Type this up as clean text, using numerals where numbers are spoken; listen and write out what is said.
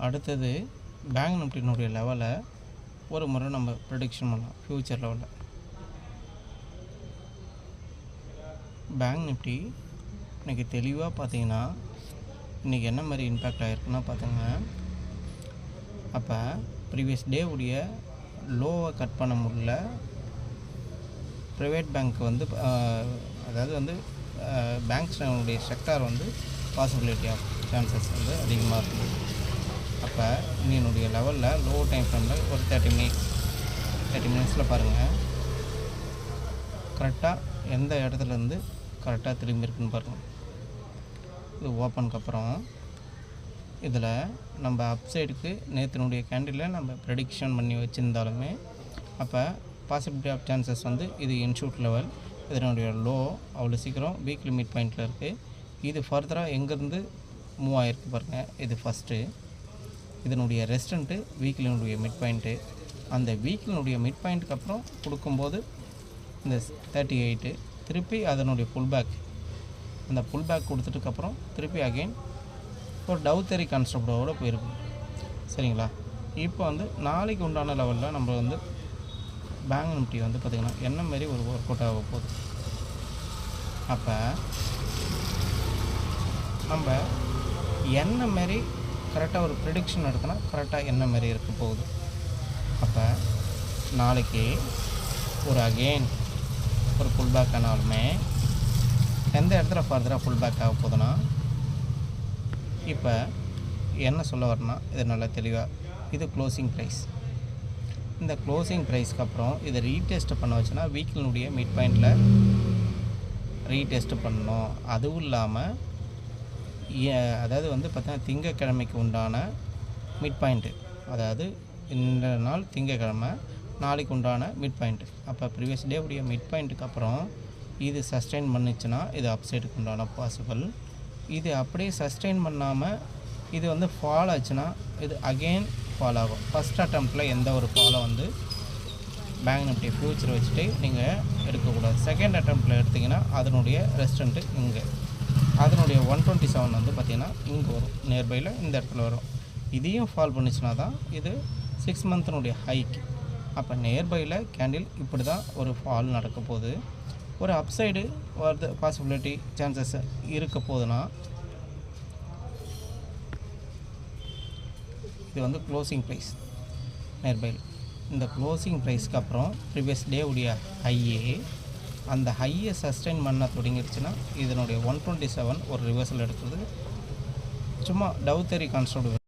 அடுத்தது பேங்க் நிஃப்டியினுடைய லெவலை ஒரு முறை நம்ம ப்ரெடிக்ஷன் பண்ணலாம். ஃப்யூச்சர் லெவலில் பேங்க் நிஃப்டி இன்றைக்கி தெளிவாக பார்த்தீங்கன்னா இன்றைக்கி என்ன மாதிரி இம்பேக்ட் ஆகிருக்குன்னா பார்த்துங்க, அப்போ ப்ரீவியஸ் டே உடைய லோவை கட் பண்ண முடியல. ப்ரைவேட் பேங்க் வந்து அதாவது வந்து பேங்க்ஸுடைய செக்டார் வந்து பாசிபிலிட்டி ஆஃப் சான்சஸ் வந்து அதிகமாக இருக்குது. அப்போ இன்னைய லெவலில் லோ டைம் ஃப்ரேமில் ஒரு 30 மினிட்ஸில் பாருங்கள், கரெக்டாக எந்த இடத்துலேருந்து கரெக்டாக திரும்பி இருக்குன்னு பாருங்கள். இது ஓப்பனுக்கு அப்புறம் இதில் நம்ம அப்சைடுக்கு நேற்றுனுடைய கேண்டிலில் நம்ம ப்ரெடிக்ஷன் பண்ணி வச்சுருந்தாலுமே அப்போ பாசிபிலிட்டி ஆஃப் சான்சஸ் வந்து இது இன்ஷூட் லெவல், இதனுடைய லோ அவ்வளோ சீக்கிரம் வீக்லி மிட் பாயிண்டில் இருக்குது. இது ஃபர்தராக எங்கேருந்து மூவ் ஆகிருக்கு பாருங்கள். இது ஃபஸ்ட்டு இதனுடைய ரெஸ்டண்ட்டு வீக்லினுடைய மிட் பாயிண்ட்டு. அந்த வீக்லினுடைய மிட் பாயிண்ட்டுக்கு அப்புறம் கொடுக்கும்போது இந்த 38 திருப்பி அதனுடைய புல் பேக், அந்த புல் பேக் கொடுத்துட்டுக்கப்புறம் திருப்பி அகெயின் ஒரு டவுத்தரி கான்செப்டோடு போயிருக்கும். சரிங்களா? இப்போ வந்து நாளைக்கு உண்டான லெவலில் நம்ம வந்து பேங்க் நிஃப்டி வந்து பார்த்திங்கன்னா என்ன மாரி ஒரு ஒர்க் அவுட் ஆக போகுது. அப்போ நம்ம என்ன மாரி கரெக்டாக ஒரு ப்ரிடிக்ஷன் எடுத்தோன்னா கரெக்டாக என்ன மாரி இருக்க போகுது. அப்போ நாளைக்கு ஒரு அகெயின் ஒரு புல் பேக் ஆனாலுமே எந்த இடத்துல ஃபர்தராக புல் பேக் ஆக போகுதுன்னா, இப்போ என்ன சொல்ல வரேன்னா இது நல்லா தெளிவாக, இது க்ளோசிங் ப்ரைஸ். இந்த க்ளோசிங் ப்ரைஸ்க்கு அப்புறம் இதை ரீடெஸ்ட் பண்ண வச்சுன்னா வீக்கினுடைய மிட் பாயிண்டில் ரீடெஸ்ட் பண்ணணும். அதுவும் இல்லாமல் அதாவது வந்து பார்த்தீங்கன்னா திங்கக்கிழமைக்கு உண்டான மிட் பாயிண்ட்டு, அதாவது இந்த நாள் திங்கக்கிழமை, நாளைக்கு உண்டான மிட் பாயிண்ட்டு. அப்போ ப்ரீவியஸ் டே உடைய மிட் பாயிண்ட்டுக்கு அப்புறம் இது சஸ்டெயின் பண்ணிச்சுன்னா இது அப்சைடுக்கு உண்டான பாசிபிள். இது அப்படியே சஸ்டெயின் பண்ணாமல் இது வந்து ஃபால் ஆச்சுன்னா இது அகெயின் ஃபால் ஆகும். ஃபஸ்ட் அட்டம்ப்டில் எந்த ஒரு ஃபாலை வந்து பேங்க் நிஃப்டி ஃப்யூச்சர் வச்சுட்டு நீங்கள் எடுக்கக்கூடாது. செகண்ட் அட்டம்ப்டில் எடுத்திங்கன்னா அதனுடைய ரெஸ்டண்ட்டு இங்கே, அதனுடைய 127 வந்து பார்த்திங்கன்னா இங்கே வரும், நியர்பையில் இந்த இடத்துல வரும். இதையும் ஃபால் பண்ணிச்சுன்னா தான் இது 6 மந்த்தினுடைய ஹைக்கு. அப்போ நியர்பையில் கேண்டில் இப்படி தான் ஒரு ஃபால் நடக்க போகுது. ஒரு அப்சைடு வரது பாசிபிலிட்டி சான்சஸ் இருக்க போகுதுன்னா இது வந்து க்ளோசிங் ப்ரைஸ் நியர்பையில். இந்த க்ளோசிங் ப்ரைஸ்க்கு அப்புறம் ப்ரீவியஸ் டே உடைய ஹையே, அந்த ஹையை சஸ்டெயின் பண்ண தொடங்கிடுச்சுன்னா இதனுடைய 127 ஒரு ரிவர்சல் எடுக்கிறது சும்மா டவுத்தரி கான்செப்ட்